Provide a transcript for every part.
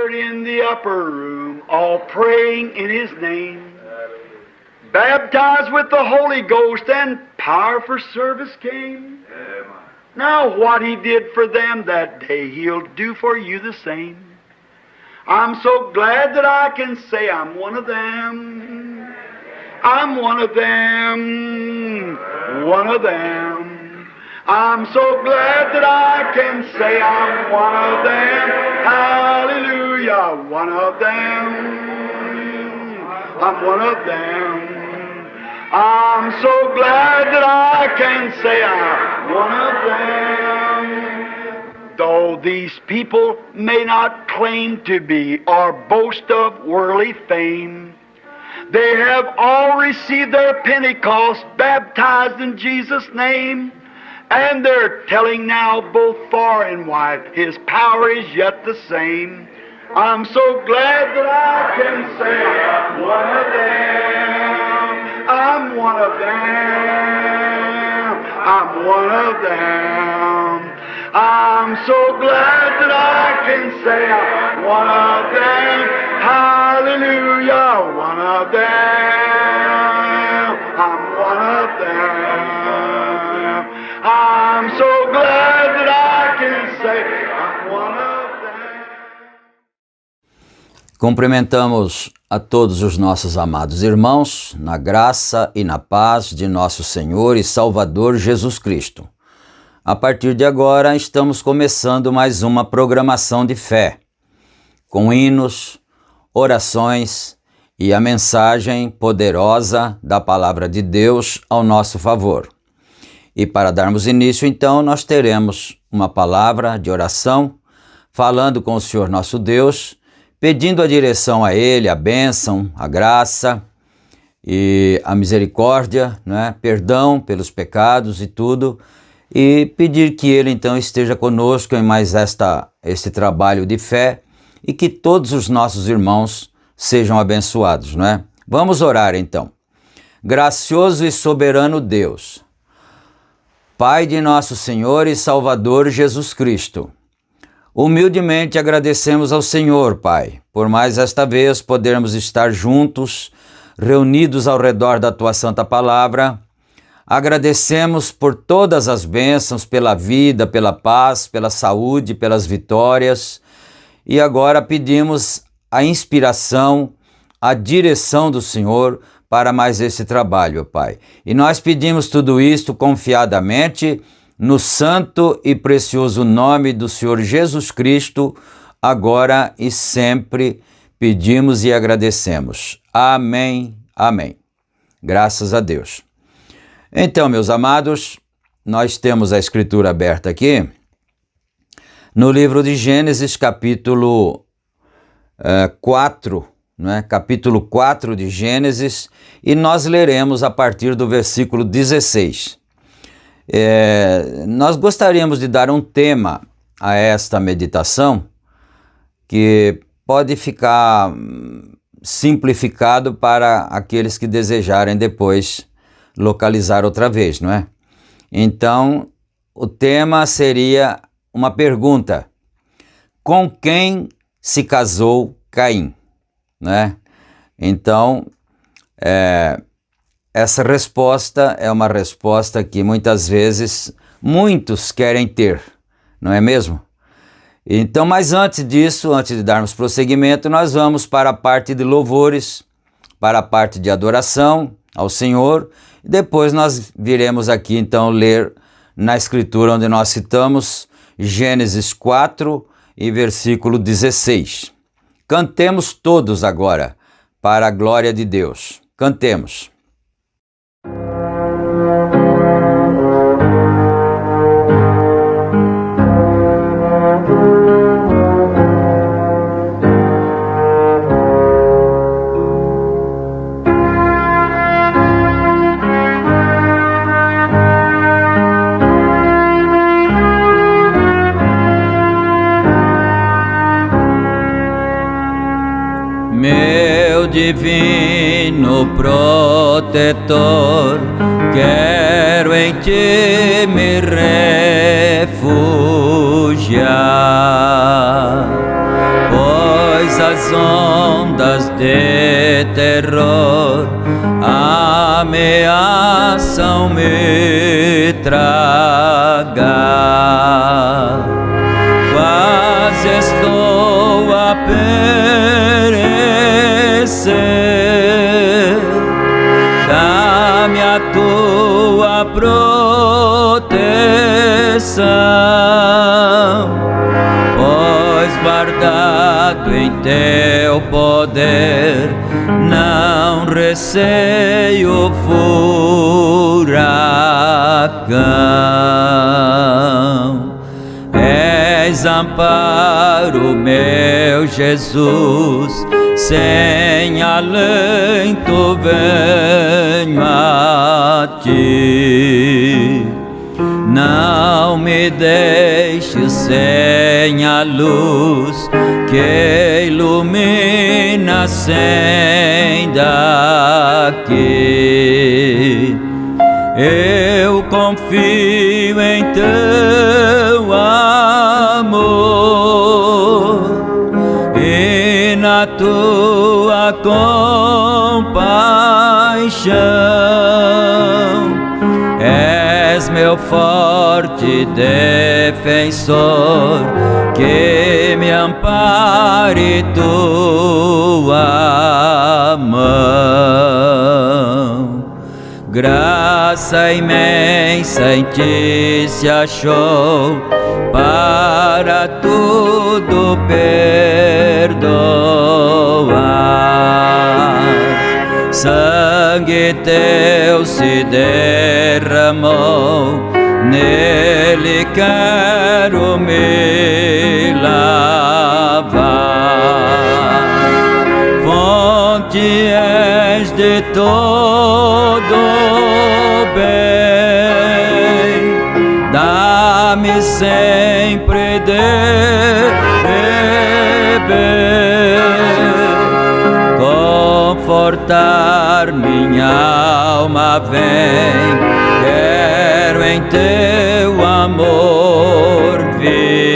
gathered in the upper room, all praying in His name, baptized with the Holy Ghost, and power for service came. Now what He did for them that day, He'll do for you the same. I'm so glad that I can say I'm one of them. I'm one of them. One of them. I'm so glad that I can say I'm one of them. Hallelujah. One of them. I'm one of them. I'm so glad that I can say I'm one of them. Though these people may not claim to be or boast of worldly fame, they have all received their Pentecost, baptized in Jesus' name, and they're telling now both far and wide, His power is yet the same. I'm so glad that I can say I'm one of them. I'm one of them. I'm one of them. I'm so glad that I can say I'm one of them. Hallelujah, one of them. I'm one of them. I'm so glad that I can say I'm one of them. Cumprimentamos a todos os nossos amados irmãos, na graça e na paz de nosso Senhor e Salvador Jesus Cristo. A partir de agora, estamos começando mais uma programação de fé, com hinos, orações e a mensagem poderosa da Palavra de Deus ao nosso favor. E para darmos início, então, nós teremos uma palavra de oração, falando com o Senhor nosso Deus, pedindo a direção a Ele, a bênção, a graça e a misericórdia, né? Perdão pelos pecados e tudo, e pedir que Ele então esteja conosco em mais este trabalho de fé e que todos os nossos irmãos sejam abençoados, não é? Vamos orar então. Gracioso e soberano Deus, Pai de nosso Senhor e Salvador Jesus Cristo, humildemente agradecemos ao Senhor, Pai, por mais esta vez podermos estar juntos, reunidos ao redor da Tua Santa Palavra. Agradecemos por todas as bênçãos, pela vida, pela paz, pela saúde, pelas vitórias. E agora pedimos a inspiração, a direção do Senhor para mais esse trabalho, Pai. E nós pedimos tudo isto confiadamente, no santo e precioso nome do Senhor Jesus Cristo, agora e sempre pedimos e agradecemos. Amém, amém. Graças a Deus. Então, meus amados, nós temos a Escritura aberta aqui, no livro de Gênesis, capítulo 4, né? Capítulo 4 de Gênesis, e nós leremos a partir do versículo 16. Nós gostaríamos de dar um tema a esta meditação que pode ficar simplificado para aqueles que desejarem depois localizar outra vez, não é? Então, o tema seria uma pergunta: com quem se casou Caim? Né? Então, essa resposta é uma resposta que muitas vezes muitos querem ter, não é mesmo? Então, mas antes disso, antes de darmos prosseguimento, nós vamos para a parte de louvores, para a parte de adoração ao Senhor, e depois nós viremos aqui então ler na Escritura onde nós citamos Gênesis 4 e versículo 16. Cantemos todos agora, para a glória de Deus. Cantemos. Divino protetor, quero em ti me refugiar, pois as ondas de terror ameaçam me tragar. Quase estou a perecer. Dá-me a tua proteção, pois guardado em teu poder, não receio furacão. És amparo, meu Jesus, sem alento venho a ti. Não me deixes sem a luz que ilumina a senda aqui. Eu confio em teu amor e na tua compaixão. És meu forte defensor, que me ampare tua mão. Graça imensa em ti se achou, para tudo perdoar. Sangue teu se derramou, nele quero me lavar. Fonte és de todo bem, dá-me sempre de beber, confortar minha alma vem, quero em teu amor viver.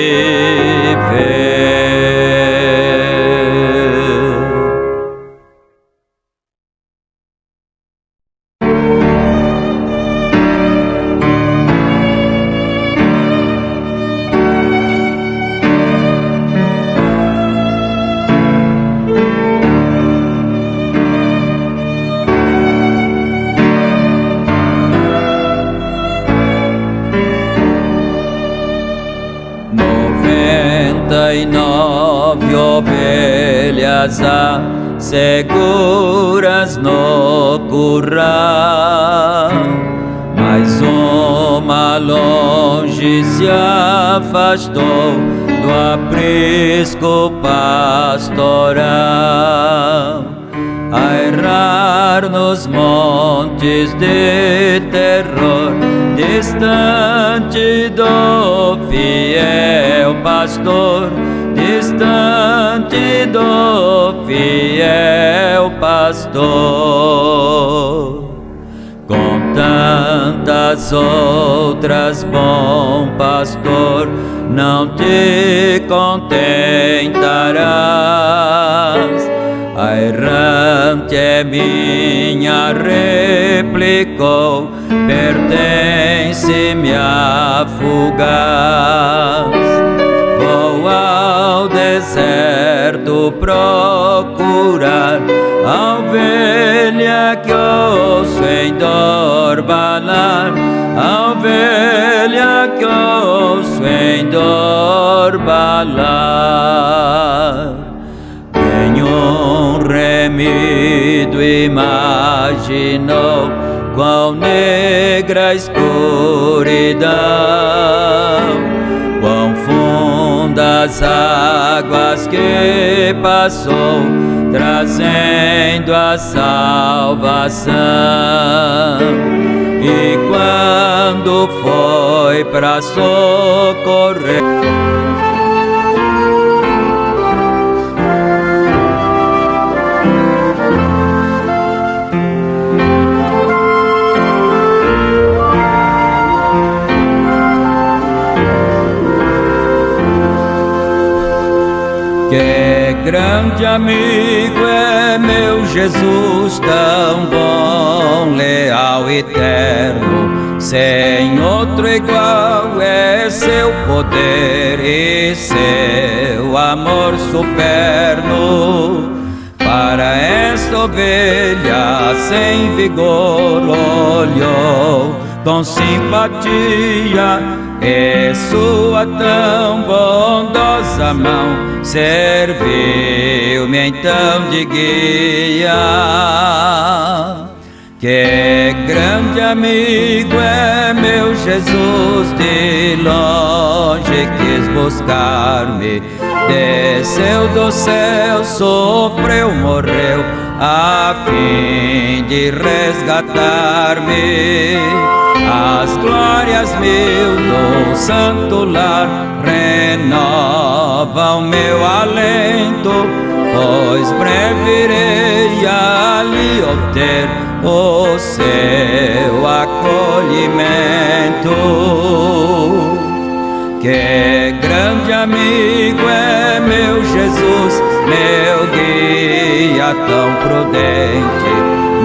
Ovelhas há seguras no curral, mas uma longe se afastou do aprisco pastoral, a errar nos montes de terror, distante do fiel pastor, distante do fiel pastor. Com tantas outras, bom pastor, não te contentarás. A errante é minha, replicou, pertence-me a fugaz. Vou ao deserto procurar a ovelha que ouço em dor balar, a ovelha que ouço em dor balar. Nenhum remido imaginou quão negra a escuridão, quão fundas águas que passou, trazendo a salvação. E quando foi para socorrer, que grande amigo é meu Jesus, tão bom, leal e eterno, sem outro igual é seu poder e seu amor superno. Para esta ovelha sem vigor olhou com simpatia, e sua tão bondosa mão serviu-me então de guia. Que grande amigo é meu Jesus, de longe quis buscar-me, desceu do céu, sofreu, morreu, a fim de resgatar-me. As glórias mil do santo lar renovam meu alento, pois breve irei ali obter o seu acolhimento. Que grande amigo é meu Jesus, meu guia tão prudente,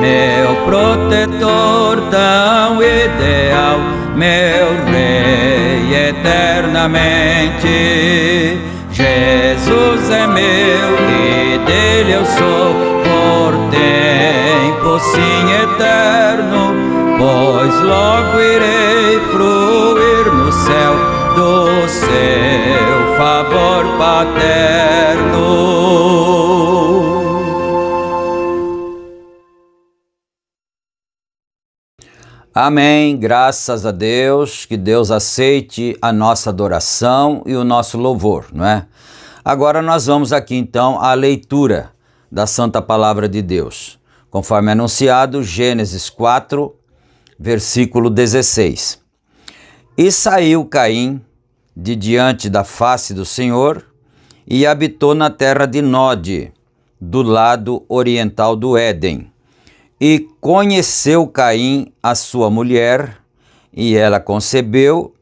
meu protetor tão ideal, meu rei eternamente. Jesus é meu e dele eu sou, por tempo sim eterno, pois logo irei fruir no céu do seu favor paterno. Amém, graças a Deus, que Deus aceite a nossa adoração e o nosso louvor, não é? Agora nós vamos aqui então à leitura da Santa Palavra de Deus, conforme anunciado, Gênesis 4, versículo 16. E saiu Caim de diante da face do Senhor e habitou na terra de Nod, do lado oriental do Éden. E conheceu Caim a sua mulher, e ela concebeu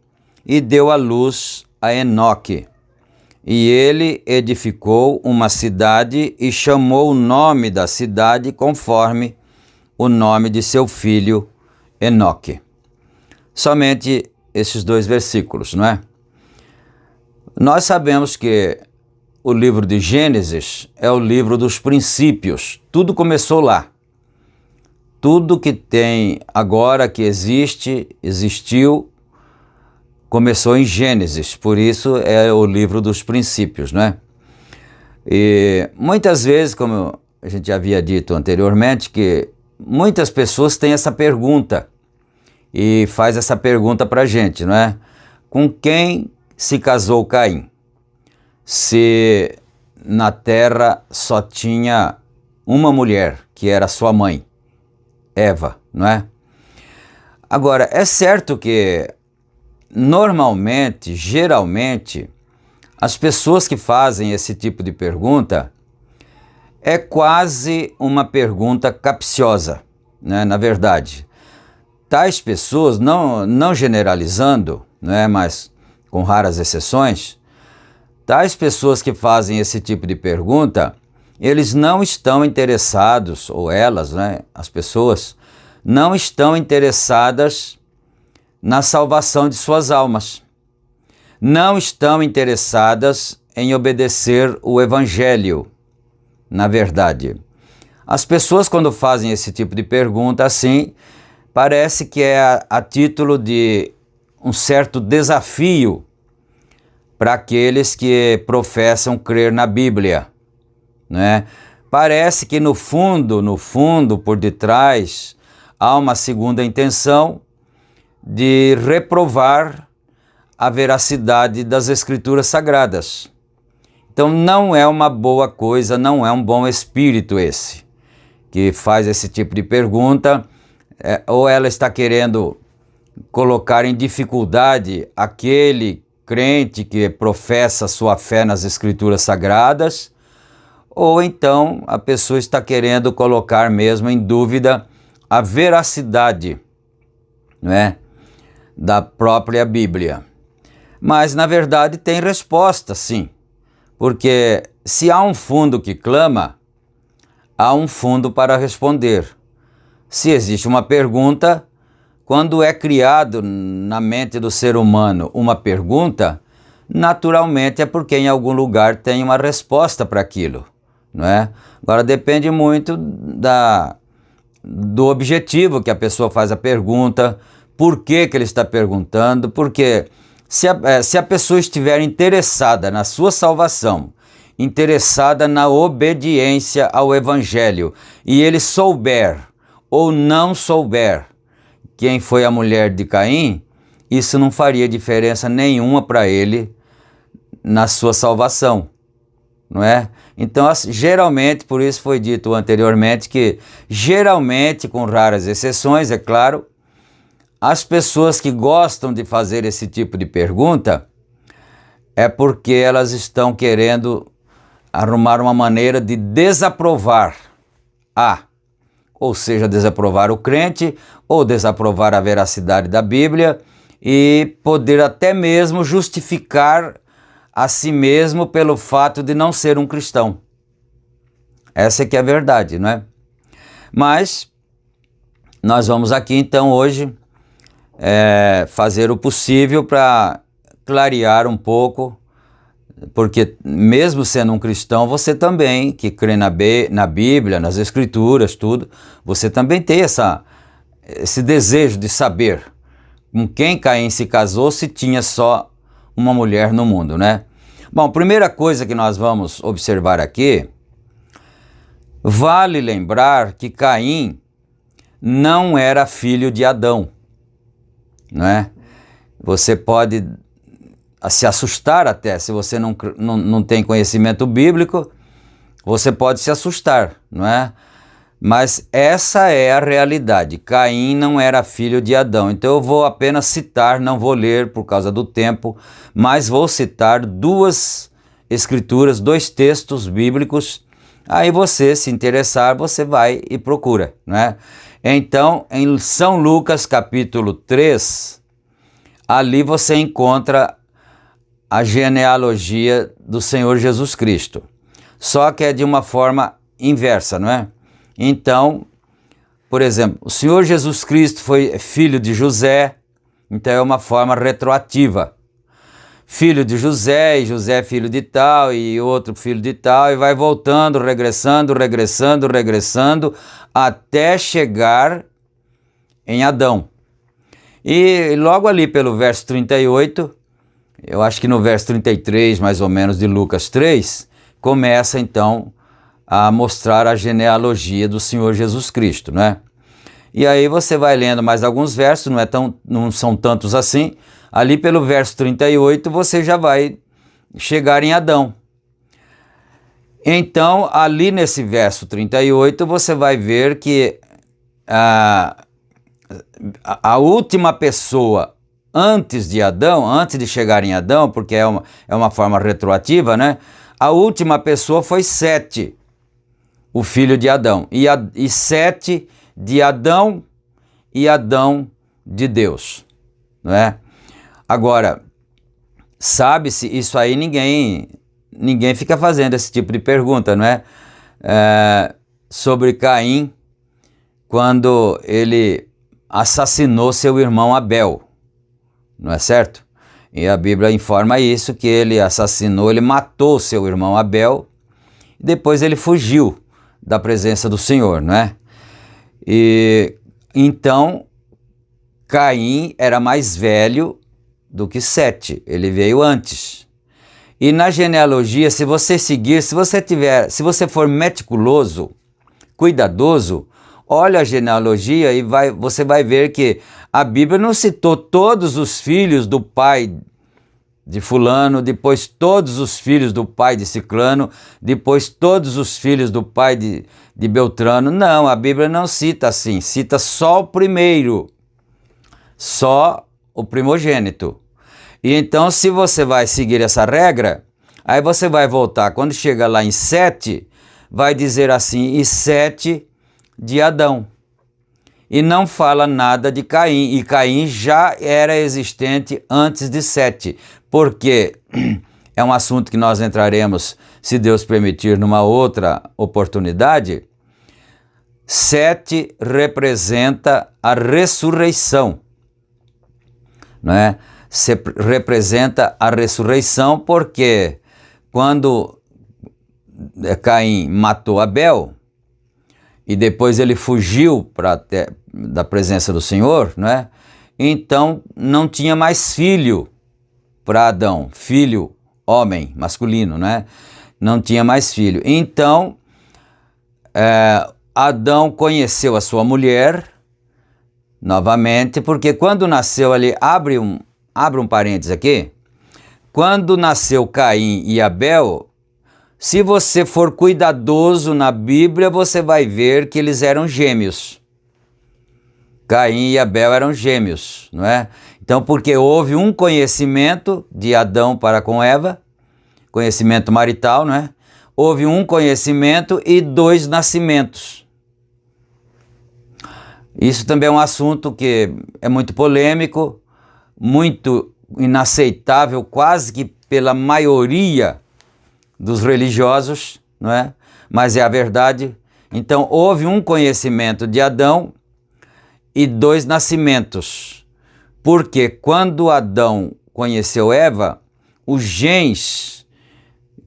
e deu à luz a Enoque. E ele edificou uma cidade e chamou o nome da cidade conforme o nome de seu filho Enoque. Somente esses dois versículos, não é? Nós sabemos que o livro de Gênesis é o livro dos princípios. Tudo começou lá. Tudo que tem agora, que existiu, começou em Gênesis. Por isso é o livro dos princípios, não é? E muitas vezes, como a gente havia dito anteriormente, que muitas pessoas têm essa pergunta e faz essa pergunta para a gente, não é? Com quem se casou Caim? Se na terra só tinha uma mulher, que era sua mãe, Eva, não é? Agora, é certo que normalmente, geralmente, as pessoas que fazem esse tipo de pergunta é quase uma pergunta capciosa, né? Na verdade, tais pessoas, não generalizando, né? Mas com raras exceções, tais pessoas que fazem esse tipo de pergunta, eles não estão interessados, ou elas, né, as pessoas, não estão interessadas na salvação de suas almas. Não estão interessadas em obedecer o Evangelho, na verdade. As pessoas, quando fazem esse tipo de pergunta assim, parece que é a título de um certo desafio para aqueles que professam crer na Bíblia, né? Parece que no fundo, por detrás, há uma segunda intenção de reprovar a veracidade das Escrituras Sagradas. Então não é uma boa coisa, não é um bom espírito esse, que faz esse tipo de pergunta, ou ela está querendo colocar em dificuldade aquele crente que professa sua fé nas Escrituras Sagradas, ou então a pessoa está querendo colocar mesmo em dúvida a veracidade, né, da própria Bíblia. Mas, na verdade, tem resposta, sim. Porque se há um fundo que clama, há um fundo para responder. Se existe uma pergunta, quando é criado na mente do ser humano uma pergunta, naturalmente é porque em algum lugar tem uma resposta para aquilo, não é? Agora depende muito do objetivo que a pessoa faz a pergunta, por que ele está perguntando, porque se a pessoa estiver interessada na sua salvação, interessada na obediência ao Evangelho, e ele souber ou não souber quem foi a mulher de Caim, isso não faria diferença nenhuma para ele na sua salvação, não é? Então, geralmente, por isso foi dito anteriormente que, geralmente, com raras exceções, é claro, as pessoas que gostam de fazer esse tipo de pergunta é porque elas estão querendo arrumar uma maneira de desaprovar ou seja, desaprovar o crente, ou desaprovar a veracidade da Bíblia, e poder até mesmo justificar a si mesmo pelo fato de não ser um cristão. Essa é que é a verdade, não é? Mas nós vamos aqui então hoje fazer o possível para clarear um pouco, porque mesmo sendo um cristão, você também, que crê na Bíblia, nas Escrituras, tudo, você também tem esse desejo de saber com quem Caim se casou, se tinha só uma mulher no mundo, né? Bom, primeira coisa que nós vamos observar aqui, vale lembrar que Caim não era filho de Adão, não é? Você pode se assustar até, se você não tem conhecimento bíblico, você pode se assustar, não é? Mas essa é a realidade. Caim não era filho de Adão. Então eu vou apenas citar, não vou ler por causa do tempo, mas vou citar duas escrituras, dois textos bíblicos. Aí você, se interessar, você vai e procura, não é? Então, em São Lucas capítulo 3, ali você encontra a genealogia do Senhor Jesus Cristo. Só que é de uma forma inversa, não é? Então, por exemplo, o Senhor Jesus Cristo foi filho de José, então é uma forma retroativa. Filho de José, e José filho de tal, e outro filho de tal, e vai voltando, regressando, até chegar em Adão. E logo ali pelo verso 38, eu acho que no verso 33, mais ou menos, de Lucas 3, começa então a mostrar a genealogia do Senhor Jesus Cristo, né? E aí você vai lendo mais alguns versos, não são tantos assim. Ali pelo verso 38 você já vai chegar em Adão. Então, ali nesse verso 38, você vai ver que a última pessoa antes de Adão, antes de chegar em Adão, porque é uma forma retroativa, né? A última pessoa foi Sete, o filho de Adão. E Sete de Adão e Adão de Deus, não é? Agora, sabe-se, isso aí ninguém fica fazendo esse tipo de pergunta, não é? Sobre Caim, quando ele assassinou seu irmão Abel, não é certo? E a Bíblia informa isso, que ele matou seu irmão Abel, e depois ele fugiu da presença do Senhor, não é? E então, Caim era mais velho do que Sete, ele veio antes. E na genealogia, se você for meticuloso, cuidadoso, olha a genealogia e você vai ver que a Bíblia não citou todos os filhos do pai de fulano, depois todos os filhos do pai de ciclano, depois todos os filhos do pai de Beltrano. Não, a Bíblia não cita assim, cita só o primeiro, só o primogênito. E então, se você vai seguir essa regra, aí você vai voltar, quando chega lá em Sete, vai dizer assim, e Sete de Adão. E não fala nada de Caim, e Caim já era existente antes de Sete, porque é um assunto que nós entraremos, se Deus permitir, numa outra oportunidade. 7 representa a ressurreição, não é? Representa a ressurreição porque quando Caim matou Abel e depois ele fugiu da presença do Senhor, não é? Então não tinha mais filho para Adão, filho homem, masculino, né? Não tinha mais filho. Então, Adão conheceu a sua mulher novamente, porque quando nasceu ali, abre um parênteses aqui, quando nasceu Caim e Abel, se você for cuidadoso na Bíblia, você vai ver que eles eram gêmeos. Caim e Abel eram gêmeos, não é? Então, porque houve um conhecimento de Adão para com Eva, conhecimento marital, não é? Houve um conhecimento e 2 nascimentos. Isso também é um assunto que é muito polêmico, muito inaceitável, quase que pela maioria dos religiosos, não é? Mas é a verdade. Então, houve um conhecimento de Adão e 2 nascimentos. Porque quando Adão conheceu Eva, os genes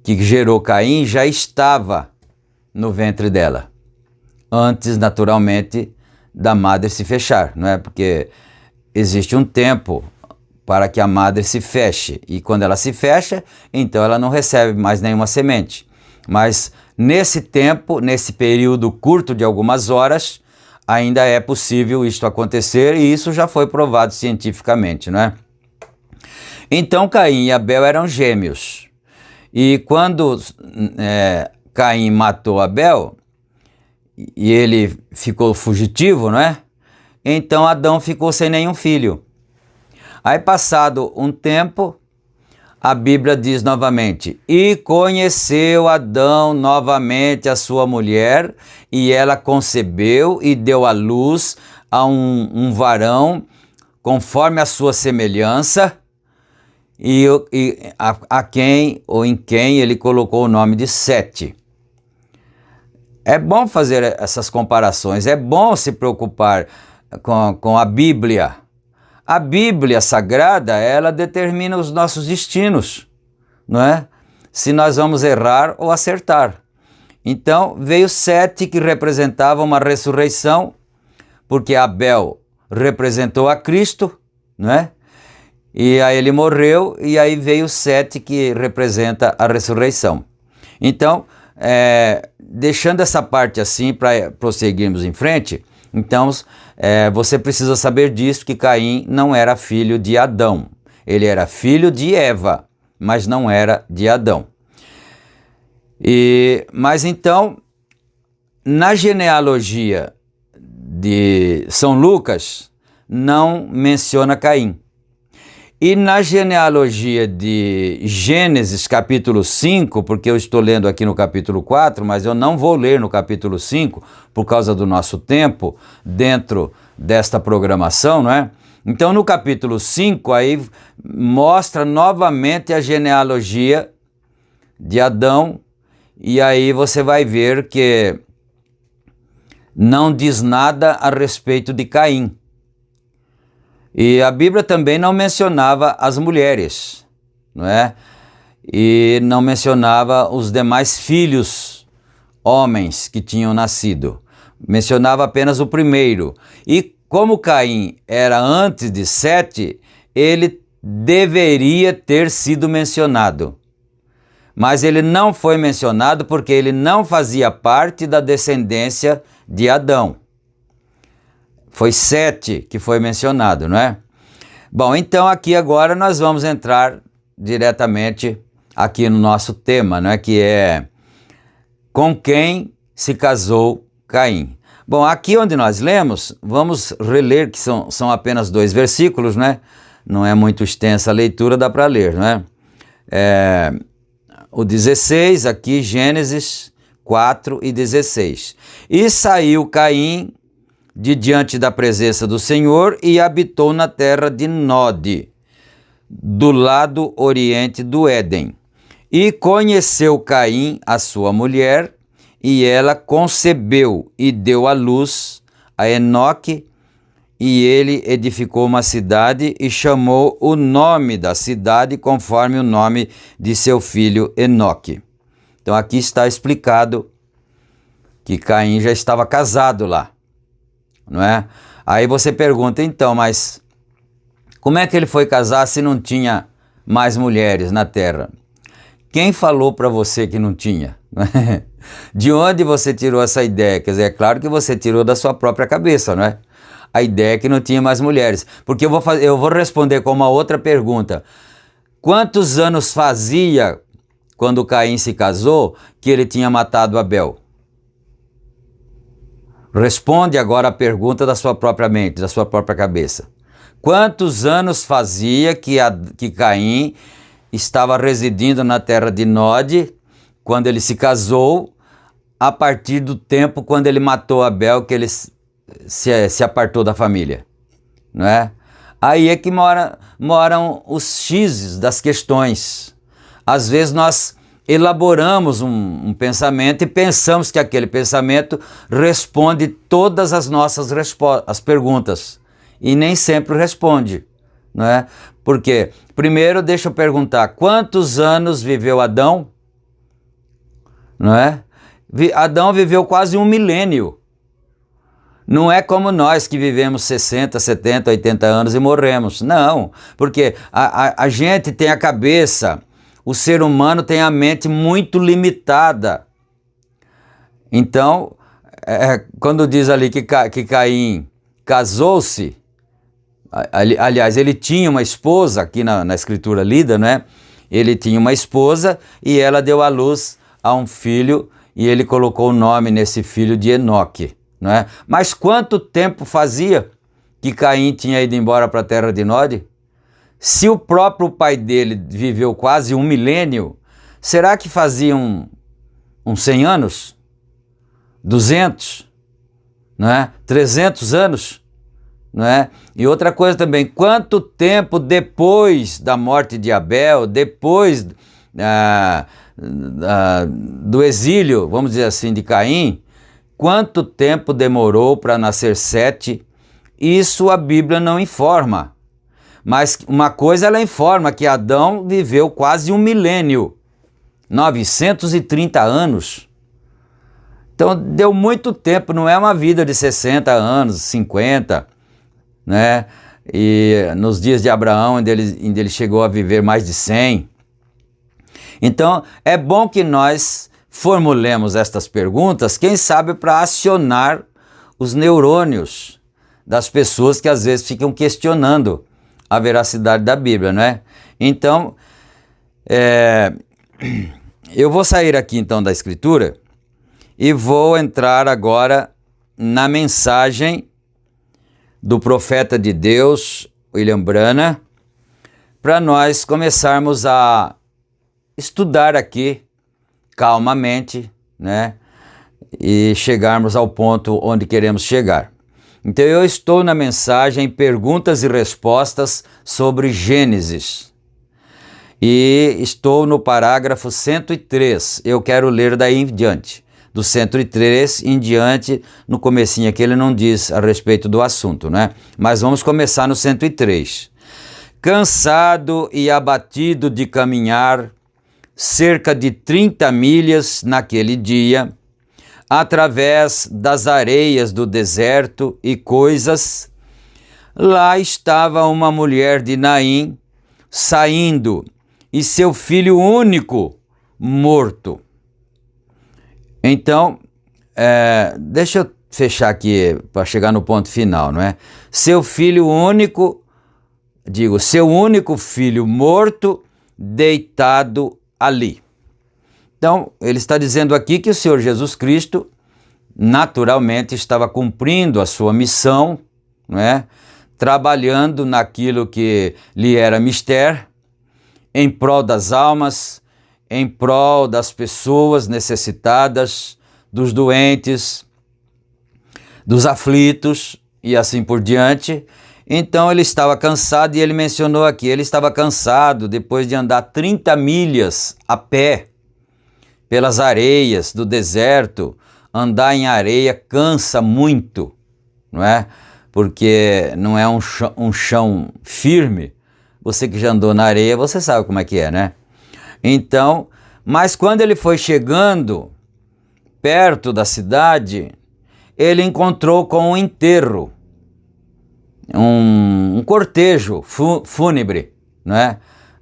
que gerou Caim já estava no ventre dela, antes, naturalmente, da madre se fechar, não é? Porque existe um tempo para que a madre se feche, e quando ela se fecha, então ela não recebe mais nenhuma semente. Mas nesse tempo, nesse período curto de algumas horas, ainda é possível isto acontecer, e isso já foi provado cientificamente, não é? Então Caim e Abel eram gêmeos, e quando Caim matou Abel, e ele ficou fugitivo, não é? Então Adão ficou sem nenhum filho. Aí, passado um tempo, a Bíblia diz novamente: e conheceu Adão novamente a sua mulher, e ela concebeu e deu à luz a um varão conforme a sua semelhança, e a quem ou em quem ele colocou o nome de Sete. É bom fazer essas comparações, é bom se preocupar com a Bíblia. A Bíblia Sagrada, ela determina os nossos destinos, não é? Se nós vamos errar ou acertar. Então, veio Sete, que representava uma ressurreição, porque Abel representou a Cristo, não é? E aí ele morreu, e aí veio Sete, que representa a ressurreição. Então, deixando essa parte assim para prosseguirmos em frente, então você precisa saber disso, que Caim não era filho de Adão. Ele era filho de Eva, mas não era de Adão. Mas então, na genealogia de São Lucas, não menciona Caim. E na genealogia de Gênesis capítulo 5, porque eu estou lendo aqui no capítulo 4, mas eu não vou ler no capítulo 5 por causa do nosso tempo dentro desta programação, não é? Então no capítulo 5 aí mostra novamente a genealogia de Adão, e aí você vai ver que não diz nada a respeito de Caim. E a Bíblia também não mencionava as mulheres, não é? E não mencionava os demais filhos homens que tinham nascido. Mencionava apenas o primeiro. E como Caim era antes de Sete, ele deveria ter sido mencionado. Mas ele não foi mencionado porque ele não fazia parte da descendência de Adão. Foi Sete que foi mencionado, não é? Bom, então aqui agora nós vamos entrar diretamente aqui no nosso tema, não é? Que é: com quem se casou Caim? Bom, aqui onde nós lemos, vamos reler, que são apenas 2 versículos, né? Não é muito extensa a leitura, dá para ler, não é? O 16, aqui, Gênesis 4 e 16. E saiu Caim de diante da presença do Senhor e habitou na terra de Nod, do lado oriente do Éden. E conheceu Caim, a sua mulher, e ela concebeu e deu à luz a Enoque, e ele edificou uma cidade e chamou o nome da cidade conforme o nome de seu filho Enoque. Então aqui está explicado que Caim já estava casado lá, não é? Aí você pergunta, então, mas como é que ele foi casar se não tinha mais mulheres na terra? Quem falou para você que não tinha? De onde você tirou essa ideia? Quer dizer, é claro que você tirou da sua própria cabeça, não é? A ideia é que não tinha mais mulheres. Porque eu vou responder com uma outra pergunta. Quantos anos fazia, quando Caim se casou, que ele tinha matado Abel? Responde agora a pergunta da sua própria mente, da sua própria cabeça. Quantos anos fazia que Caim estava residindo na terra de Nod, quando ele se casou, a partir do tempo quando ele matou Abel, que ele se apartou da família, não é? Aí é que moram os x's das questões. Às vezes nós elaboramos um pensamento e pensamos que aquele pensamento responde todas as nossas as perguntas, e nem sempre responde, não é? Porque, primeiro, deixa eu perguntar, quantos anos viveu Adão? Não é? Adão viveu quase 1 milênio. Não é como nós que vivemos 60, 70, 80 anos e morremos. Não, porque a gente tem a cabeça, o ser humano tem a mente muito limitada. Então, quando diz ali que Caim casou-se, aliás, ele tinha uma esposa, aqui na escritura lida, né? Ele tinha uma esposa e ela deu à luz a um filho e ele colocou o nome nesse filho de Enoque, não é? Mas quanto tempo fazia que Caim tinha ido embora para a terra de Nod? Se o próprio pai dele viveu quase 1 milênio, será que faziam uns 100 anos? 200? Não é? 300 anos? Não é? E outra coisa também, quanto tempo depois da morte de Abel, depois do exílio, vamos dizer assim, de Caim, quanto tempo demorou para nascer Sete? Isso a Bíblia não informa. Mas uma coisa ela informa, que Adão viveu quase 1 milênio, 930 anos. Então deu muito tempo, não é uma vida de 60 anos, 50, né? E nos dias de Abraão, onde ele chegou a viver mais de 100. Então é bom que nós formulemos estas perguntas, quem sabe para acionar os neurônios das pessoas que às vezes ficam questionando a veracidade da Bíblia, não é? Então, eu vou sair aqui então da Escritura e vou entrar agora na mensagem do profeta de Deus, William Branham, para nós começarmos a estudar aqui calmamente, né? E chegarmos ao ponto onde queremos chegar. Então eu estou na mensagem Perguntas e Respostas sobre Gênesis. E estou no parágrafo 103. Eu quero ler daí em diante. Do 103 em diante, no comecinho aqui ele não diz a respeito do assunto, né? Mas vamos começar no 103. Cansado e abatido de caminhar cerca de 30 milhas naquele dia, através das areias do deserto e coisas, lá estava uma mulher de Naim saindo e seu filho único morto. Então, deixa eu fechar aqui para chegar no ponto final, não é? Seu único filho morto, deitado ali. Então, ele está dizendo aqui que o Senhor Jesus Cristo naturalmente estava cumprindo a sua missão, não é? Trabalhando naquilo que lhe era mister, em prol das almas, em prol das pessoas necessitadas, dos doentes, dos aflitos e assim por diante. Então ele estava cansado e ele mencionou aqui, ele estava cansado depois de andar 30 milhas a pé pelas areias do deserto. Andar em areia cansa muito, não é? Porque não é um chão firme. Você que já andou na areia, você sabe como é que é, né? Então, mas quando ele foi chegando perto da cidade, ele encontrou com um enterro, um cortejo fúnebre, né?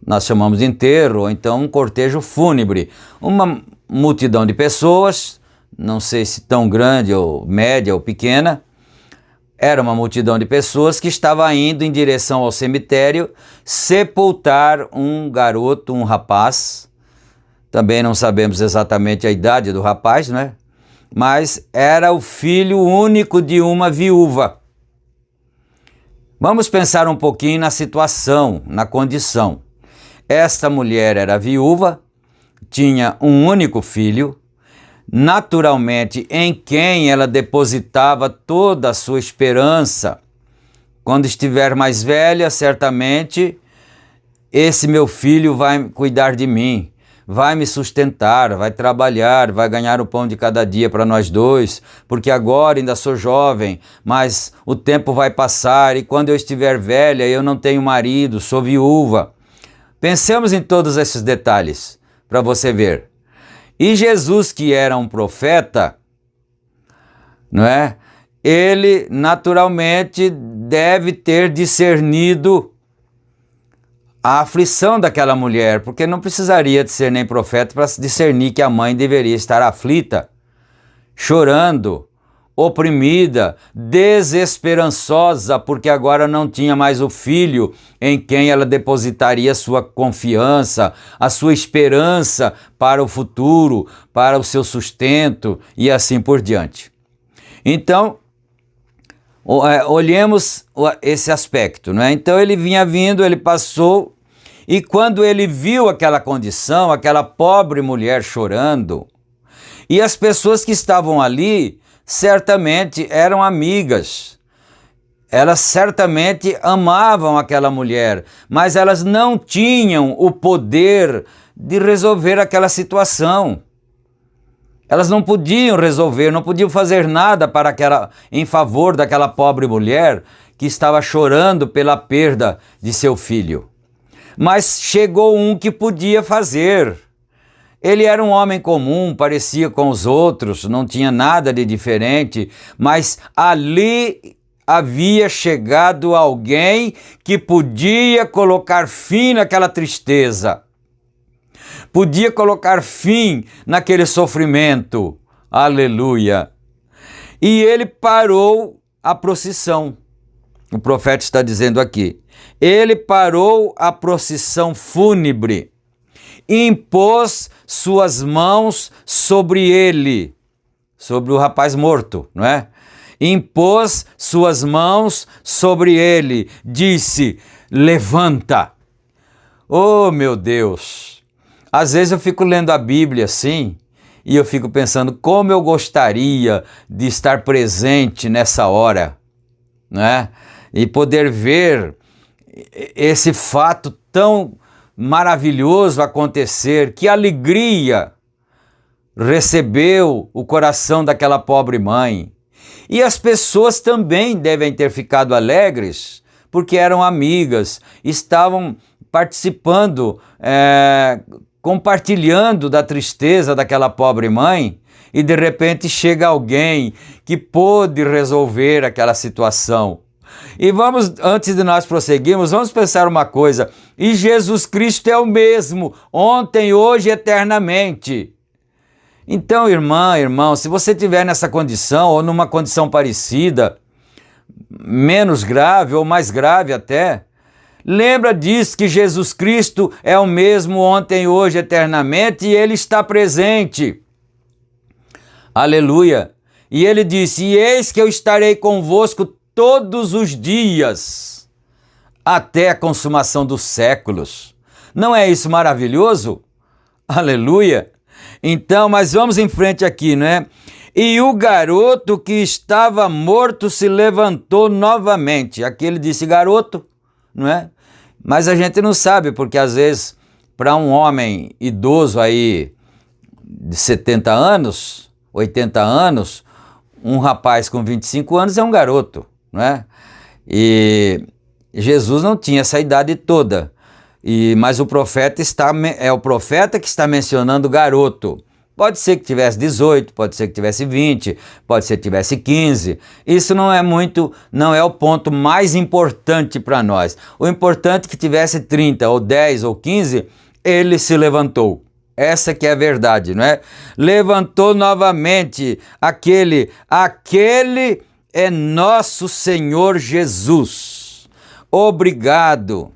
Nós chamamos de enterro, ou então um cortejo fúnebre. Uma multidão de pessoas, não sei se tão grande ou média ou pequena, era uma multidão de pessoas que estava indo em direção ao cemitério sepultar um garoto, um rapaz. Também não sabemos exatamente a idade do rapaz, né? Mas era o filho único de uma viúva. Vamos pensar um pouquinho na situação, na condição. Esta mulher era viúva, tinha um único filho, naturalmente em quem ela depositava toda a sua esperança. Quando estiver mais velha, certamente, esse meu filho vai cuidar de mim, vai me sustentar, vai trabalhar, vai ganhar o pão de cada dia para nós dois, porque agora ainda sou jovem, mas o tempo vai passar e quando eu estiver velha eu não tenho marido, sou viúva. Pensemos em todos esses detalhes para você ver. E Jesus, que era um profeta, não é? Ele naturalmente deve ter discernido a aflição daquela mulher, porque não precisaria de ser nem profeta para discernir que a mãe deveria estar aflita, chorando, oprimida, desesperançosa, porque agora não tinha mais o filho em quem ela depositaria sua confiança, a sua esperança para o futuro, para o seu sustento e assim por diante. Então, olhemos esse aspecto, não é? Então ele vinha vindo, ele passou, e quando ele viu aquela condição, aquela pobre mulher chorando, e as pessoas que estavam ali certamente eram amigas, elas certamente amavam aquela mulher, mas elas não tinham o poder de resolver aquela situação. Elas não podiam resolver, não podiam fazer nada em favor daquela pobre mulher que estava chorando pela perda de seu filho. Mas chegou um que podia fazer. Ele era um homem comum, parecia com os outros, não tinha nada de diferente, mas ali havia chegado alguém que podia colocar fim naquela tristeza, podia colocar fim naquele sofrimento. Aleluia! E ele parou a procissão. O profeta está dizendo aqui, ele parou a procissão fúnebre, impôs suas mãos sobre ele, sobre o rapaz morto, não é? Impôs suas mãos sobre ele, disse, levanta. Oh, meu Deus! Às vezes eu fico lendo a Bíblia assim, e eu fico pensando como eu gostaria de estar presente nessa hora, não é? E poder ver esse fato tão maravilhoso acontecer, que alegria recebeu o coração daquela pobre mãe. E as pessoas também devem ter ficado alegres, porque eram amigas, estavam participando, compartilhando da tristeza daquela pobre mãe, e de repente chega alguém que pôde resolver aquela situação. E vamos, antes de nós prosseguirmos, vamos pensar uma coisa, e Jesus Cristo é o mesmo, ontem, hoje, eternamente. Então, irmão, se você estiver nessa condição, ou numa condição parecida, menos grave ou mais grave até, lembra disso, que Jesus Cristo é o mesmo ontem, hoje, eternamente, e Ele está presente. Aleluia! E Ele disse, e eis que eu estarei convosco todos os dias, até a consumação dos séculos. Não é isso maravilhoso? Aleluia! Então, mas vamos em frente aqui, não é? E o garoto que estava morto se levantou novamente. Aqui ele disse garoto, não é? Mas a gente não sabe, porque às vezes para um homem idoso aí de 70 anos, 80 anos, um rapaz com 25 anos é um garoto, não é? E Jesus não tinha essa idade toda, mas o profeta é o profeta que está mencionando garoto. Pode ser que tivesse 18, pode ser que tivesse 20, pode ser que tivesse 15. Isso não é o ponto mais importante para nós. O importante é que tivesse 30 ou 10 ou 15, ele se levantou. Essa que é a verdade, não é? Levantou novamente aquele é nosso Senhor Jesus. Obrigado.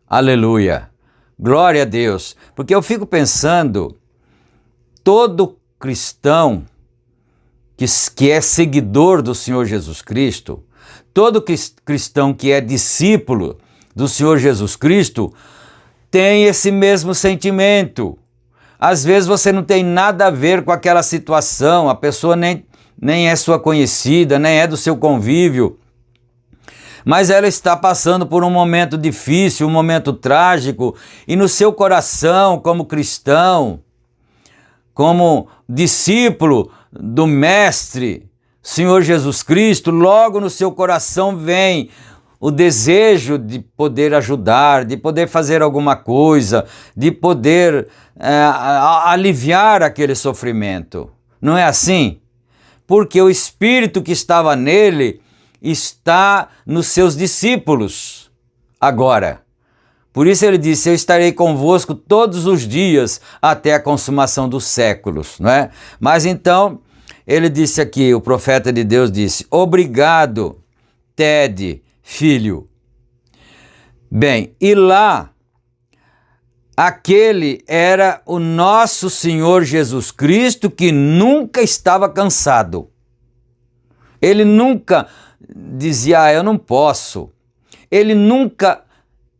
Aleluia. Glória a Deus. Porque eu fico pensando, todo cristão que é seguidor do Senhor Jesus Cristo, todo cristão que é discípulo do Senhor Jesus Cristo, tem esse mesmo sentimento. Às vezes você não tem nada a ver com aquela situação, a pessoa nem é sua conhecida, nem é do seu convívio, mas ela está passando por um momento difícil, um momento trágico, e no seu coração, como cristão, como discípulo do Mestre, Senhor Jesus Cristo, logo no seu coração vem o desejo de poder ajudar, de poder fazer alguma coisa, de poder aliviar aquele sofrimento. Não é assim? Porque o Espírito que estava nele está nos seus discípulos agora. Por isso ele disse, eu estarei convosco todos os dias até a consumação dos séculos, não é? Mas então, ele disse aqui, o profeta de Deus disse, obrigado, Ted, filho. Bem, e lá, aquele era o nosso Senhor Jesus Cristo que nunca estava cansado. Ele nunca dizia, eu não posso. Ele nunca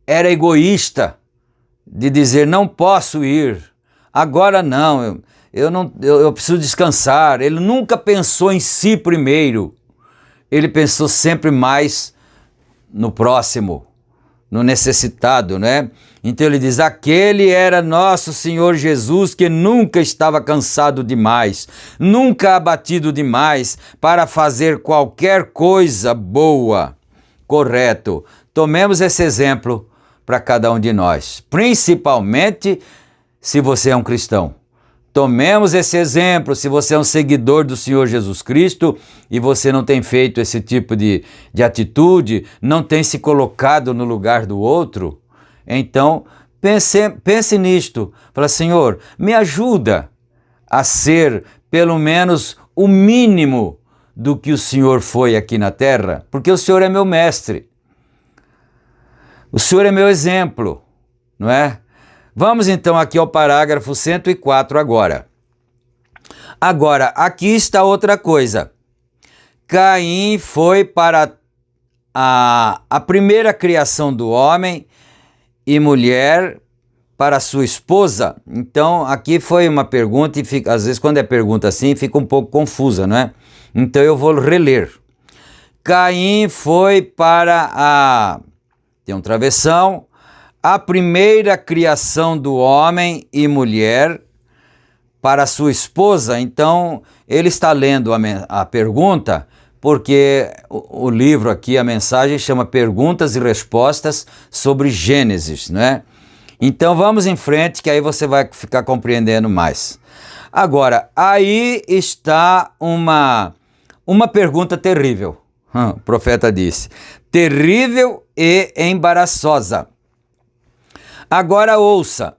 era egoísta de dizer, não posso ir. Agora não, eu preciso descansar. Ele nunca pensou em si primeiro. Ele pensou sempre mais no próximo, no necessitado, né? Então ele diz, aquele era nosso Senhor Jesus que nunca estava cansado demais, nunca abatido demais para fazer qualquer coisa boa. Correto. Tomemos esse exemplo para cada um de nós, principalmente se você é um cristão. Tomemos esse exemplo, se você é um seguidor do Senhor Jesus Cristo e você não tem feito esse tipo de atitude, não tem se colocado no lugar do outro, então pense nisto. Fala, Senhor, me ajuda a ser pelo menos o mínimo do que o Senhor foi aqui na terra, porque o Senhor é meu mestre. O Senhor é meu exemplo, não é? Vamos então aqui ao parágrafo 104 agora. Agora, aqui está outra coisa. Caim foi para a primeira criação do homem e mulher para sua esposa. Então, aqui foi uma pergunta e às vezes quando é pergunta assim fica um pouco confusa, não é? Então eu vou reler. Caim foi para tem um travessão. A primeira criação do homem e mulher para sua esposa. Então, ele está lendo a pergunta, porque o livro aqui, a mensagem, chama Perguntas e Respostas sobre Gênesis, não é? Então, vamos em frente, que aí você vai ficar compreendendo mais. Agora, aí está uma pergunta terrível. O profeta disse, terrível e embaraçosa. Agora ouça,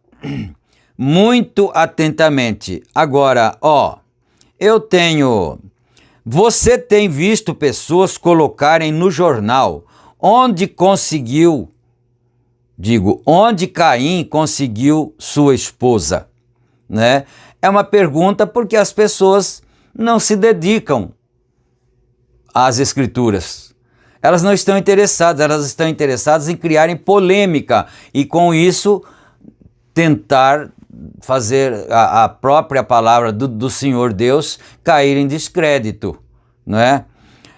muito atentamente. Agora, você tem visto pessoas colocarem no jornal onde Caim conseguiu sua esposa, né? É uma pergunta porque as pessoas não se dedicam às escrituras. Elas não estão interessadas, elas estão interessadas em criarem polêmica e com isso tentar fazer a própria palavra do Senhor Deus cair em descrédito, não é?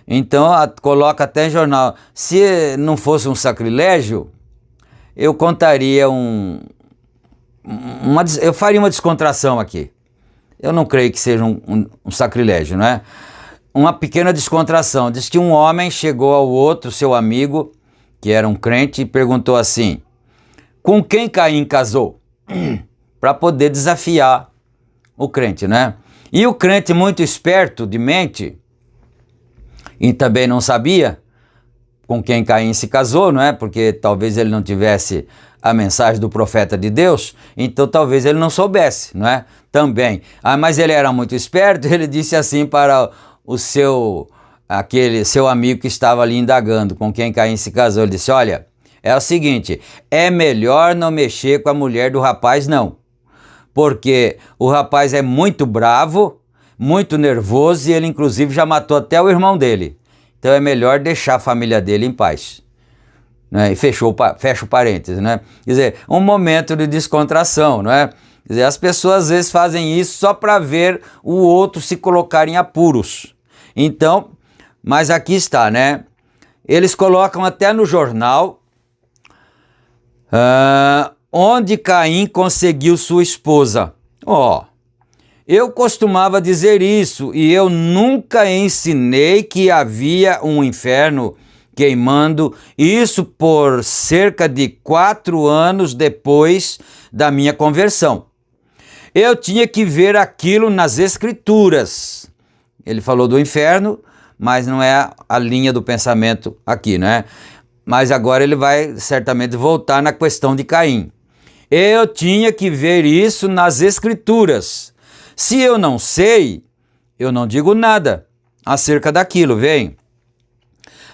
Então coloca até em jornal, se não fosse um sacrilégio, eu contaria eu faria uma descontração aqui. Eu não creio que seja um sacrilégio, não é? Uma pequena descontração. Diz que um homem chegou ao outro, seu amigo, que era um crente, e perguntou assim: com quem Caim casou? Para poder desafiar o crente, né? E o crente, muito esperto de mente, e também não sabia com quem Caim se casou, não é? Porque talvez ele não tivesse a mensagem do profeta de Deus, então talvez ele não soubesse, não é? Também. Mas ele era muito esperto, ele disse assim para aquele seu amigo que estava ali indagando com quem Caim se casou. Ele disse: olha, é o seguinte, é melhor não mexer com a mulher do rapaz, não. Porque o rapaz é muito bravo, muito nervoso, e ele inclusive já matou até o irmão dele. Então é melhor deixar a família dele em paz. Né? E fecha o parênteses, né? Quer dizer, um momento de descontração, não é? Quer dizer, as pessoas às vezes fazem isso só para ver o outro se colocar em apuros. Então, mas aqui está, né? Eles colocam até no jornal onde Caim conseguiu sua esposa. Eu costumava dizer isso, e eu nunca ensinei que havia um inferno queimando, isso por cerca de 4 anos depois da minha conversão. Eu tinha que ver aquilo nas Escrituras. Ele falou do inferno, mas não é a linha do pensamento aqui, né? Mas agora ele vai certamente voltar na questão de Caim. Eu tinha que ver isso nas Escrituras. Se eu não sei, eu não digo nada acerca daquilo, vem.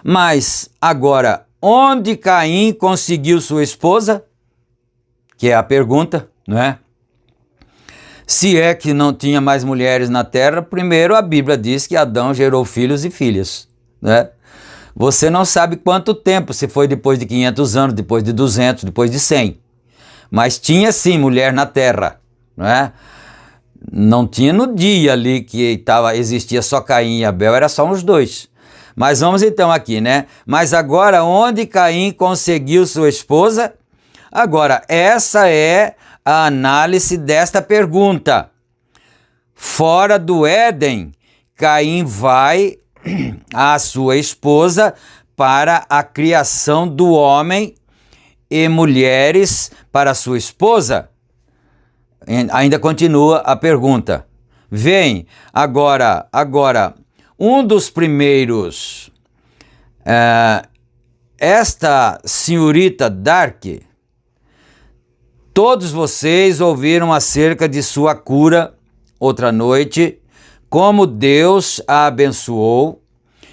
Mas agora, onde Caim conseguiu sua esposa? Que é a pergunta, não é? Se é que não tinha mais mulheres na terra, primeiro a Bíblia diz que Adão gerou filhos e filhas, né? Você não sabe quanto tempo, se foi depois de 500 anos, depois de 200, depois de 100. Mas tinha sim mulher na terra, não é? Não tinha no dia ali que existia só Caim e Abel, era só uns dois. Mas vamos então aqui, né? Mas agora, onde Caim conseguiu sua esposa? Agora, essa é a análise desta pergunta. Fora do Éden, Caim vai à sua esposa para a criação do homem e mulheres para sua esposa. Ainda continua a pergunta. Vem, agora, um dos primeiros, esta senhorita Dark, todos vocês ouviram acerca de sua cura outra noite, como Deus a abençoou,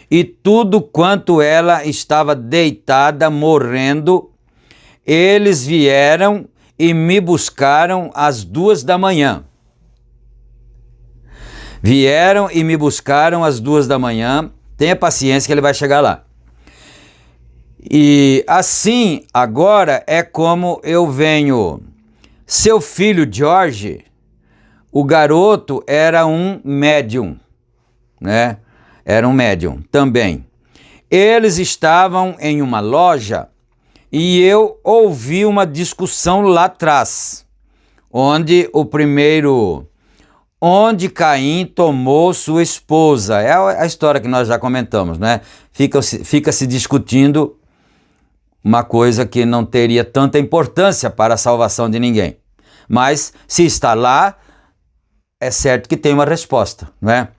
e tudo quanto ela estava deitada, morrendo, eles vieram e me buscaram às 2 da manhã. Vieram e me buscaram às 2 da manhã. Tenha paciência que ele vai chegar lá. E assim, agora é como eu venho. Seu filho George, o garoto era um médium, né? Era um médium também. Eles estavam em uma loja e eu ouvi uma discussão lá atrás, onde Caim tomou sua esposa. É a história que nós já comentamos, né? Fica se discutindo uma coisa que não teria tanta importância para a salvação de ninguém. Mas se está lá, é certo que tem uma resposta, não é?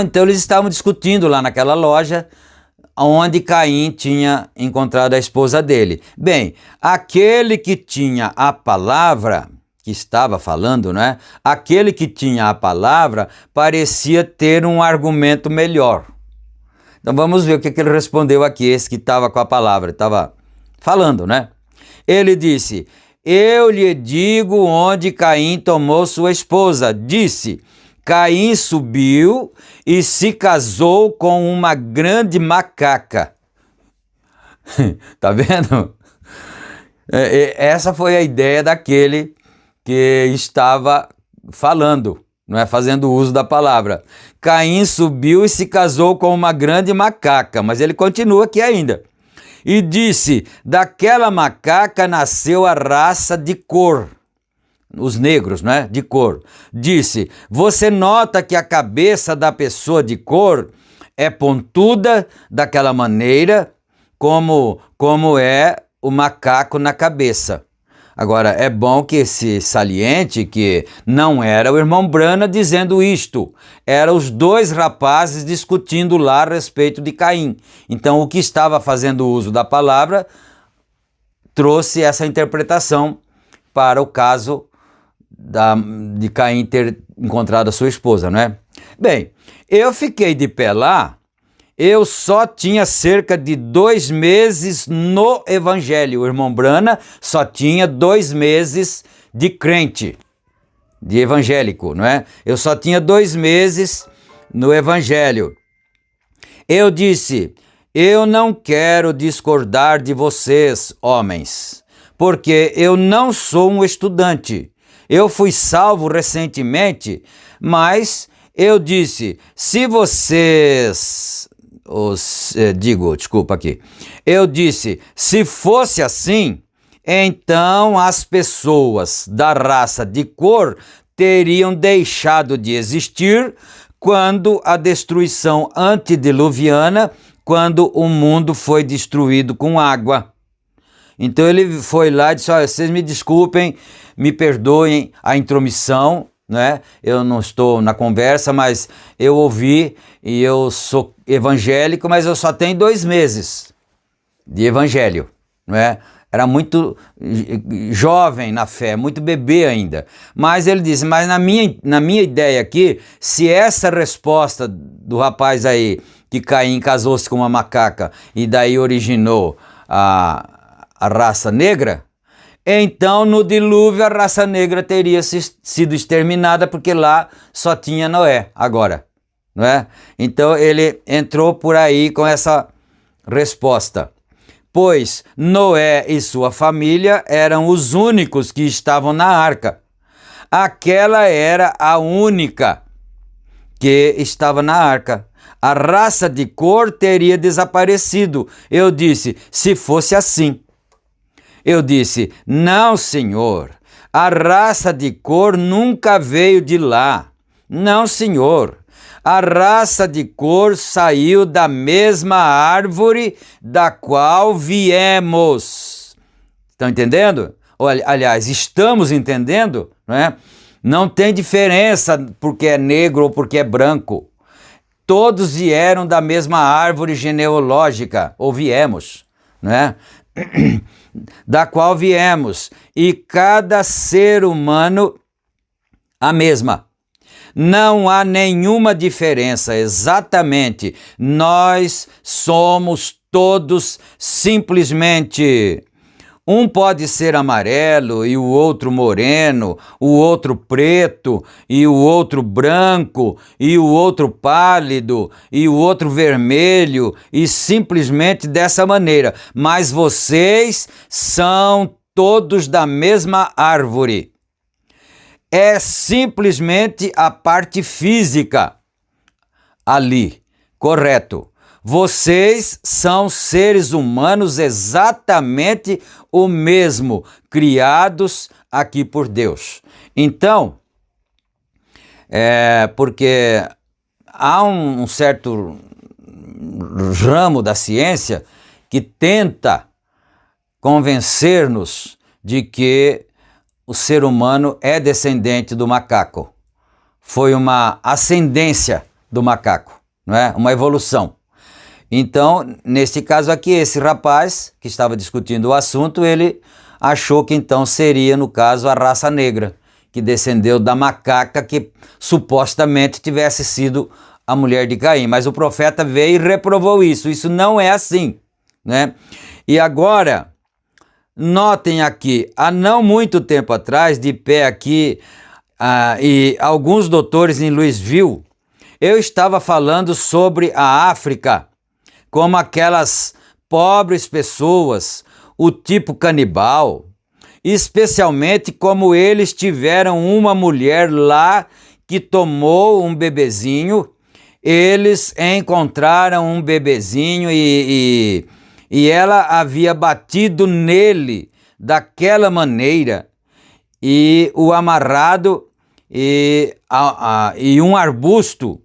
Então eles estavam discutindo lá naquela loja onde Caim tinha encontrado a esposa dele. Bem, aquele que tinha a palavra, que estava falando, né? Aquele que tinha a palavra parecia ter um argumento melhor. Então vamos ver o que ele respondeu aqui, esse que estava com a palavra, estava falando, né? Ele disse: eu lhe digo onde Caim tomou sua esposa. Disse: Caim subiu e se casou com uma grande macaca. Tá vendo? Essa foi a ideia daquele que estava falando, não é, fazendo uso da palavra. Caim subiu e se casou com uma grande macaca, mas ele continua aqui ainda. E disse: daquela macaca nasceu a raça de cor. Os negros, né? De cor. Disse: você nota que a cabeça da pessoa de cor é pontuda daquela maneira, como é o macaco na cabeça. Agora, é bom que se saliente que não era o irmão Branham dizendo isto, eram os dois rapazes discutindo lá a respeito de Caim. Então, o que estava fazendo uso da palavra trouxe essa interpretação para o caso de Caim ter encontrado a sua esposa, não é? Bem, eu fiquei de pé lá. Eu só tinha cerca de 2 meses no Evangelho. O irmão Branham só tinha 2 meses de crente, de evangélico, não é? Eu só tinha 2 meses no Evangelho. Eu disse: eu não quero discordar de vocês, homens, porque eu não sou um estudante. Eu fui salvo recentemente, mas eu disse: se vocês... Eu disse: se fosse assim, então as pessoas da raça de cor teriam deixado de existir quando a destruição antediluviana, quando o mundo foi destruído com água. Então ele foi lá e disse: olha, vocês me desculpem, me perdoem a intromissão, né? Eu não estou na conversa, mas eu ouvi e eu sou evangélico, mas eu só tenho 2 meses de evangelho, não é? Era muito jovem na fé, muito bebê ainda. Mas ele disse: mas na minha ideia aqui, se essa resposta do rapaz aí, que Caim casou-se com uma macaca e daí originou a raça negra, então no dilúvio a raça negra teria sido exterminada, porque lá só tinha Noé agora, não é? Então ele entrou por aí com essa resposta. Pois Noé e sua família eram os únicos que estavam na arca. Aquela era a única que estava na arca. A raça de cor teria desaparecido. Eu disse: se fosse assim. Eu disse: não, senhor, a raça de cor nunca veio de lá. Não, senhor, a raça de cor saiu da mesma árvore da qual viemos. Estão entendendo? Aliás, estamos entendendo, não é? Não tem diferença porque é negro ou porque é branco. Todos vieram da mesma árvore genealógica, ou viemos, não é? Da qual viemos, e cada ser humano a mesma. Não há nenhuma diferença, exatamente. Nós somos todos simplesmente... Um pode ser amarelo e o outro moreno, o outro preto e o outro branco e o outro pálido e o outro vermelho, e simplesmente dessa maneira. Mas vocês são todos da mesma árvore. É simplesmente a parte física ali, correto? Vocês são seres humanos exatamente o mesmo, criados aqui por Deus. Então, porque há um certo ramo da ciência que tenta convencer-nos de que o ser humano é descendente do macaco. Foi uma ascendência do macaco, não é? Uma evolução. Então, neste caso aqui, esse rapaz que estava discutindo o assunto, ele achou que então seria, no caso, a raça negra, que descendeu da macaca que supostamente tivesse sido a mulher de Caim. Mas o profeta veio e reprovou isso. Isso não é assim, né? E agora, notem aqui, há não muito tempo atrás, de pé aqui, e alguns doutores em Louisville, eu estava falando sobre a África, como aquelas pobres pessoas, o tipo canibal, especialmente como eles tiveram uma mulher lá que tomou um bebezinho. Eles encontraram um bebezinho e ela havia batido nele daquela maneira, e o amarrado e um arbusto,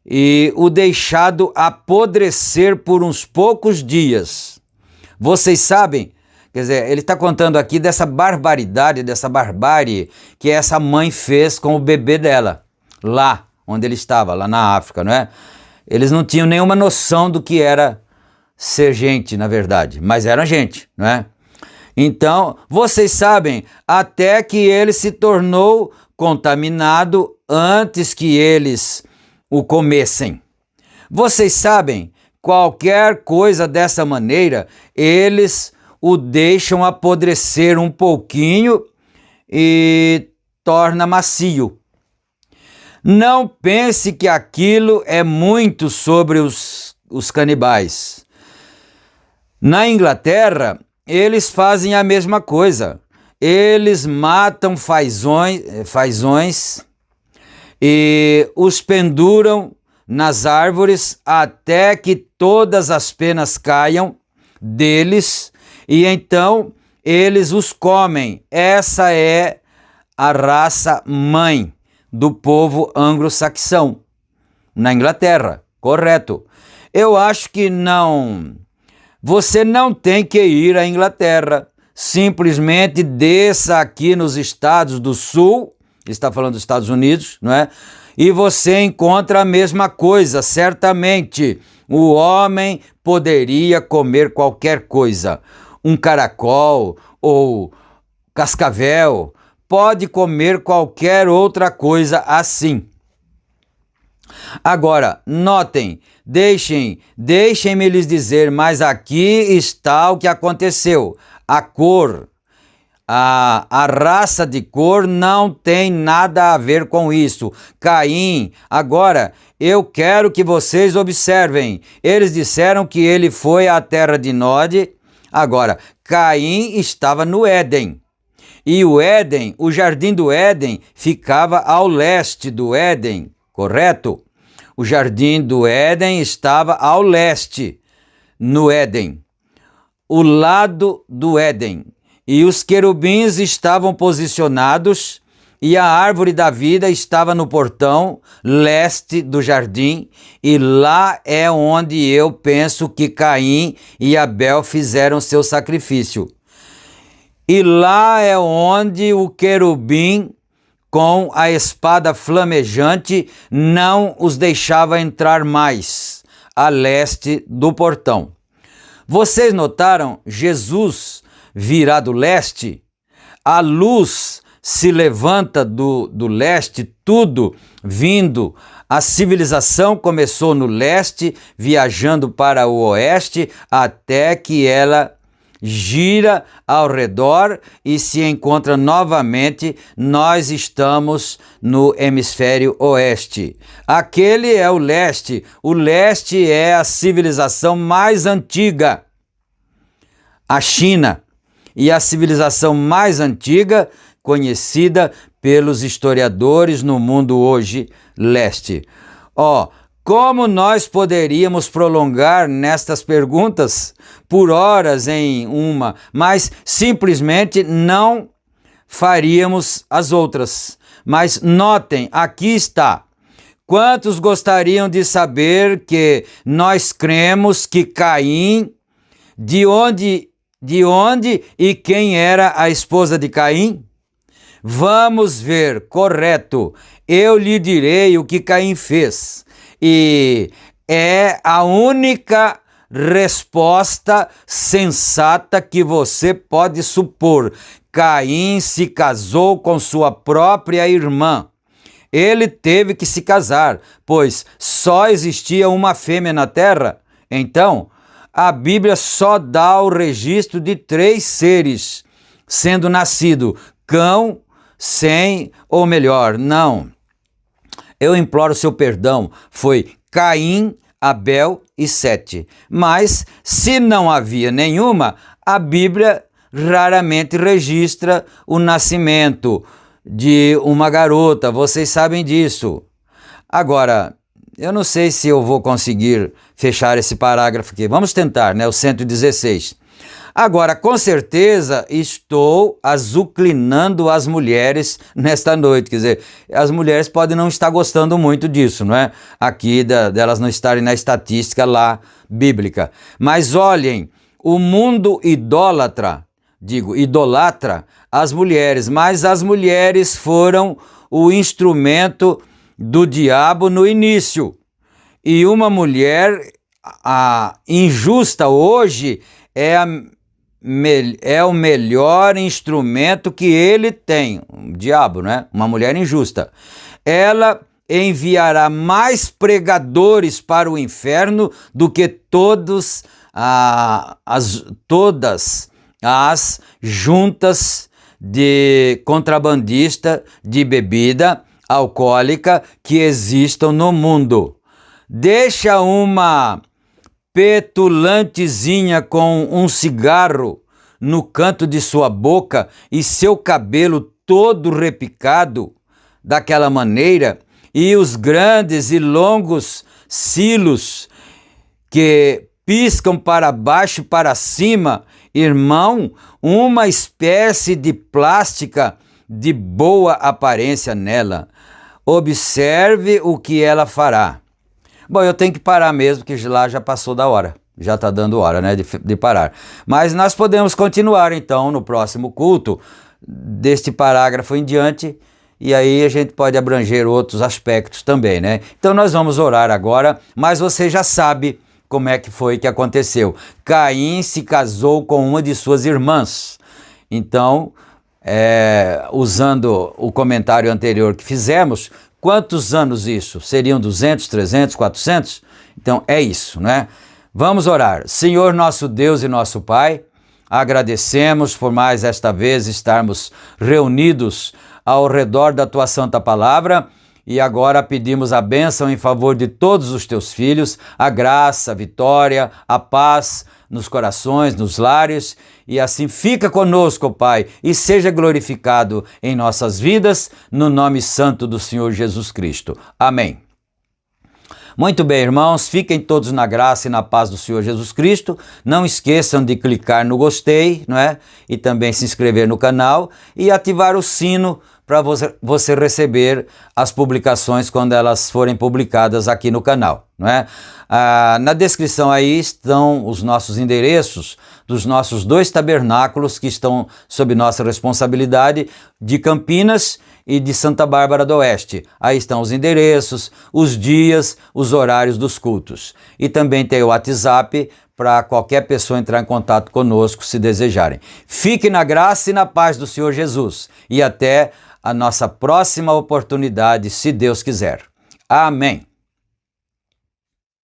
e o deixado apodrecer por uns poucos dias. Vocês sabem, quer dizer, ele está contando aqui dessa barbaridade, dessa barbárie que essa mãe fez com o bebê dela, lá onde ele estava, lá na África, não é? Eles não tinham nenhuma noção do que era ser gente, na verdade, mas eram gente, não é? Então, vocês sabem, até que ele se tornou contaminado antes que eles o comessem. Vocês sabem, qualquer coisa dessa maneira, eles o deixam apodrecer um pouquinho e torna macio. Não pense que aquilo é muito sobre os canibais. Na Inglaterra, eles fazem a mesma coisa. Eles matam fazões e os penduram nas árvores até que todas as penas caiam deles, e então eles os comem. Essa é a raça mãe do povo anglo-saxão na Inglaterra, correto? Eu acho que você não tem que ir à Inglaterra, simplesmente desça aqui nos Estados do Sul, está falando dos Estados Unidos, não é? E você encontra a mesma coisa, certamente. O homem poderia comer qualquer coisa, um caracol ou cascavel, pode comer qualquer outra coisa assim. Agora, notem, deixem-me lhes dizer, mas aqui está o que aconteceu. A cor, a raça de cor não tem nada a ver com isso. Caim, agora, eu quero que vocês observem. Eles disseram que ele foi à terra de Nod. Agora, Caim estava no Éden. E o Éden, o jardim do Éden, ficava ao leste do Éden, correto? O jardim do Éden estava ao leste, no Éden, o lado do Éden. E os querubins estavam posicionados, e a árvore da vida estava no portão leste do jardim, e lá é onde eu penso que Caim e Abel fizeram seu sacrifício. E lá é onde o querubim, com a espada flamejante, não os deixava entrar mais, a leste do portão. Vocês notaram? Jesus virá do leste, a luz se levanta do leste, tudo vindo. A civilização começou no leste, viajando para o oeste, até que ela gira ao redor e se encontra novamente. Nós estamos no hemisfério oeste. Aquele é o leste. O leste é a civilização mais antiga, a China, e a civilização mais antiga conhecida pelos historiadores no mundo hoje, leste. Como nós poderíamos prolongar nestas perguntas por horas em uma, mas simplesmente não faríamos as outras. Mas notem, aqui está. Quantos gostariam de saber que nós cremos que Caim, de onde e quem era a esposa de Caim? Vamos ver, correto. Eu lhe direi o que Caim fez. E é a única resposta sensata que você pode supor. Caim se casou com sua própria irmã. Ele teve que se casar, pois só existia uma fêmea na terra. Então, a Bíblia só dá o registro de 3 seres sendo nascido: cão, sem, ou melhor, não. Eu imploro seu perdão, foi Caim, Abel e Sete. Mas, se não havia nenhuma, a Bíblia raramente registra o nascimento de uma garota, vocês sabem disso. Agora, eu não sei se eu vou conseguir fechar esse parágrafo aqui. Vamos tentar, né? O 116. Agora, com certeza, estou azucrinando as mulheres nesta noite. Quer dizer, as mulheres podem não estar gostando muito disso, não é? Aqui, delas não estarem na estatística lá bíblica. Mas olhem, o mundo idolatra as mulheres, mas as mulheres foram o instrumento do diabo no início. E uma mulher injusta hoje é o melhor instrumento que ele tem, o diabo, né? Uma mulher injusta. Ela enviará mais pregadores para o inferno do que todas as juntas de contrabandista de bebida alcoólica que existam no mundo. Deixa uma petulantezinha com um cigarro no canto de sua boca e seu cabelo todo repicado daquela maneira, e os grandes e longos cílios que piscam para baixo e para cima, irmão, uma espécie de plástica de boa aparência nela. Observe o que ela fará. Bom, eu tenho que parar mesmo, porque lá já passou da hora. Já está dando hora, né, de parar. Mas nós podemos continuar, então, no próximo culto, deste parágrafo em diante, e aí a gente pode abranger outros aspectos também, né? Então nós vamos orar agora, mas você já sabe como é que foi que aconteceu. Caim se casou com uma de suas irmãs. Então, usando o comentário anterior que fizemos, quantos anos isso? Seriam 200, 300, 400? Então é isso, né? Vamos orar. Senhor nosso Deus e nosso Pai, agradecemos por mais esta vez estarmos reunidos ao redor da Tua Santa Palavra, e agora pedimos a bênção em favor de todos os Teus filhos, a graça, a vitória, a paz nos corações, nos lares, e assim fica conosco, Pai, e seja glorificado em nossas vidas, no nome santo do Senhor Jesus Cristo. Amém. Muito bem, irmãos, fiquem todos na graça e na paz do Senhor Jesus Cristo. Não esqueçam de clicar no gostei, não é? E também se inscrever no canal e ativar o sino para você receber as publicações quando elas forem publicadas aqui no canal, não é? Na descrição aí estão os nossos endereços dos nossos 2 tabernáculos que estão sob nossa responsabilidade, de Campinas e de Santa Bárbara do Oeste. Aí estão os endereços, os dias, os horários dos cultos. E também tem o WhatsApp para qualquer pessoa entrar em contato conosco se desejarem. Fique na graça e na paz do Senhor Jesus. E até a nossa próxima oportunidade, se Deus quiser. Amém.